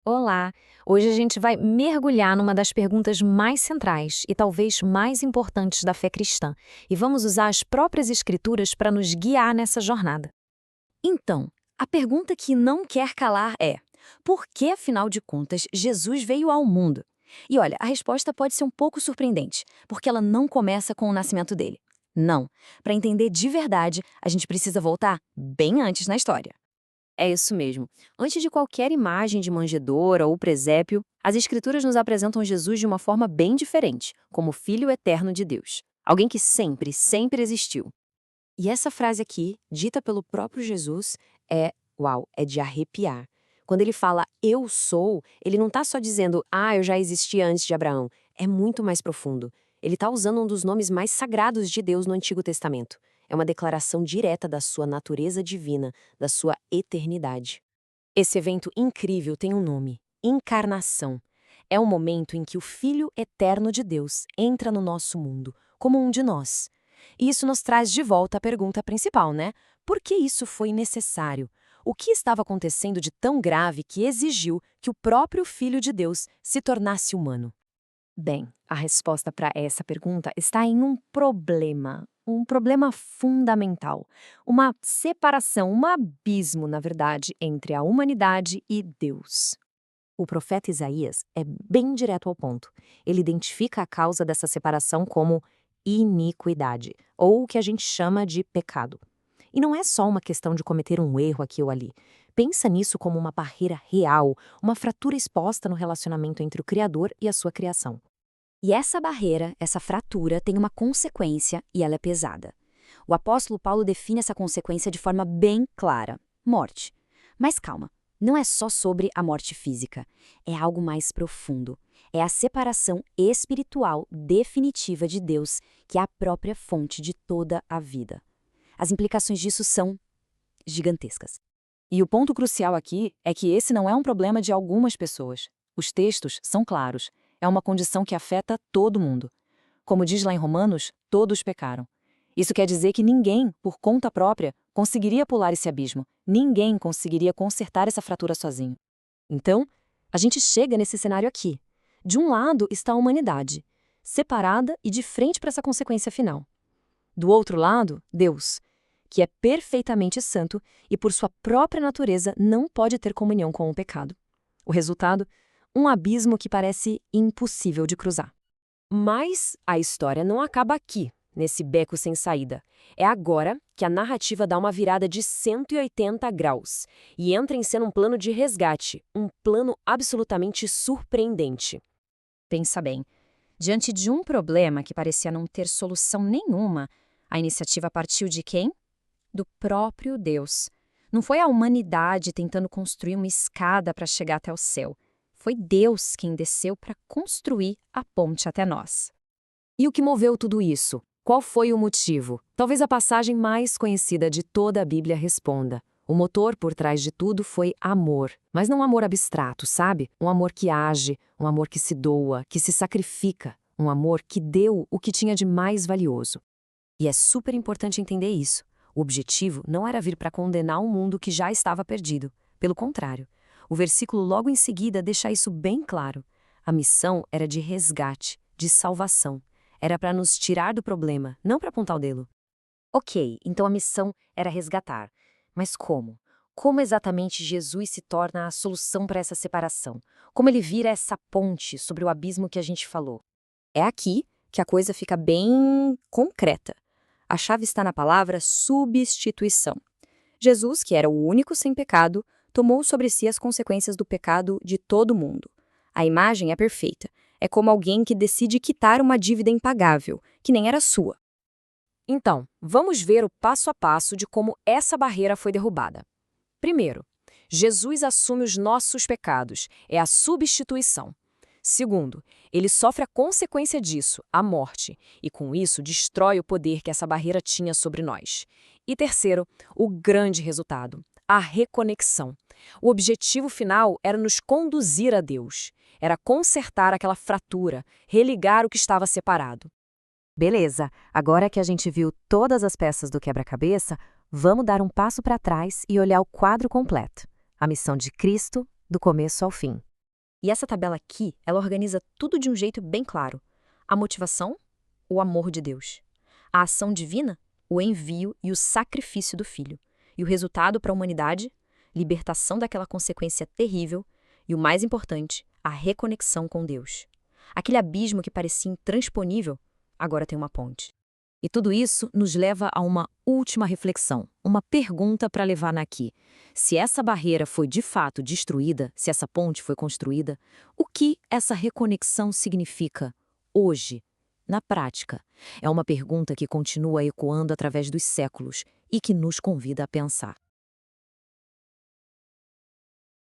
Olá! Hoje a gente vai mergulhar numa das perguntas mais centrais e talvez mais importantes da fé cristã, e vamos usar as próprias Escrituras para nos guiar nessa jornada. Então, a pergunta que não quer calar é: por que, afinal de contas, Jesus veio ao mundo? E olha, a resposta pode ser um pouco surpreendente, porque ela não começa com o nascimento dele. Não. Para entender de verdade, a gente precisa voltar bem antes na história. É isso mesmo. Antes de qualquer imagem de manjedoura ou presépio, as Escrituras nos apresentam Jesus de uma forma bem diferente, como Filho eterno de Deus. Alguém que sempre, sempre existiu. E essa frase aqui, dita pelo próprio Jesus, é de arrepiar. Quando ele fala eu sou, ele não está só dizendo eu já existia antes de Abraão. É muito mais profundo. Ele está usando um dos nomes mais sagrados de Deus no Antigo Testamento. É uma declaração direta da sua natureza divina, da sua eternidade. Esse evento incrível tem um nome: encarnação. É o momento em que o Filho eterno de Deus entra no nosso mundo, como um de nós. E isso nos traz de volta à pergunta principal, né? Por que isso foi necessário? O que estava acontecendo de tão grave que exigiu que o próprio Filho de Deus se tornasse humano? Bem, a resposta para essa pergunta está em um problema fundamental, uma separação, um abismo, na verdade, entre a humanidade e Deus. O profeta Isaías é bem direto ao ponto. Ele identifica a causa dessa separação como iniquidade, ou o que a gente chama de pecado. E não é só uma questão de cometer um erro aqui ou ali. Pensa nisso como uma barreira real, uma fratura exposta no relacionamento entre o Criador e a sua criação. E essa barreira, essa fratura, tem uma consequência e ela é pesada. O apóstolo Paulo define essa consequência de forma bem clara: morte. Mas calma, não é só sobre a morte física. É algo mais profundo. É a separação espiritual definitiva de Deus, que é a própria fonte de toda a vida. As implicações disso são gigantescas. E o ponto crucial aqui é que esse não é um problema de algumas pessoas. Os textos são claros. É uma condição que afeta todo mundo. Como diz lá em Romanos, todos pecaram. Isso quer dizer que ninguém, por conta própria, conseguiria pular esse abismo. Ninguém conseguiria consertar essa fratura sozinho. Então, a gente chega nesse cenário aqui. De um lado está a humanidade, separada e de frente para essa consequência final. Do outro lado, Deus, que é perfeitamente santo e por sua própria natureza não pode ter comunhão com o pecado. O resultado? Um abismo que parece impossível de cruzar. Mas a história não acaba aqui, nesse beco sem saída. É agora que a narrativa dá uma virada de 180 graus e entra em cena um plano de resgate, um plano absolutamente surpreendente. Pensa bem, diante de um problema que parecia não ter solução nenhuma, a iniciativa partiu de quem? Do próprio Deus. Não foi a humanidade tentando construir uma escada para chegar até o céu. Foi Deus quem desceu para construir a ponte até nós. E o que moveu tudo isso? Qual foi o motivo? Talvez a passagem mais conhecida de toda a Bíblia responda. O motor por trás de tudo foi amor. Mas não amor abstrato, sabe? Um amor que age, um amor que se doa, que se sacrifica. Um amor que deu o que tinha de mais valioso. E é super importante entender isso. O objetivo não era vir para condenar um mundo que já estava perdido. Pelo contrário. O versículo logo em seguida deixa isso bem claro. A missão era de resgate, de salvação. Era para nos tirar do problema, não para apontar o dedo. Ok, então a missão era resgatar. Mas como? Como exatamente Jesus se torna a solução para essa separação? Como ele vira essa ponte sobre o abismo que a gente falou? É aqui que a coisa fica bem concreta. A chave está na palavra substituição. Jesus, que era o único sem pecado, tomou sobre si as consequências do pecado de todo mundo. A imagem é perfeita. É como alguém que decide quitar uma dívida impagável, que nem era sua. Então, vamos ver o passo a passo de como essa barreira foi derrubada. Primeiro, Jesus assume os nossos pecados, é a substituição. Segundo, ele sofre a consequência disso, a morte, e com isso destrói o poder que essa barreira tinha sobre nós. E terceiro, o grande resultado, a reconexão. O objetivo final era nos conduzir a Deus, era consertar aquela fratura, religar o que estava separado. Beleza, agora que a gente viu todas as peças do quebra-cabeça, vamos dar um passo para trás e olhar o quadro completo. A missão de Cristo, do começo ao fim. E essa tabela aqui, ela organiza tudo de um jeito bem claro. A motivação, o amor de Deus. A ação divina, o envio e o sacrifício do Filho. E o resultado para a humanidade, libertação daquela consequência terrível e, o mais importante, a reconexão com Deus. Aquele abismo que parecia intransponível, agora tem uma ponte. E tudo isso nos leva a uma última reflexão, uma pergunta para levar naqui. Se essa barreira foi de fato destruída, se essa ponte foi construída, o que essa reconexão significa hoje, na prática? É uma pergunta que continua ecoando através dos séculos e que nos convida a pensar.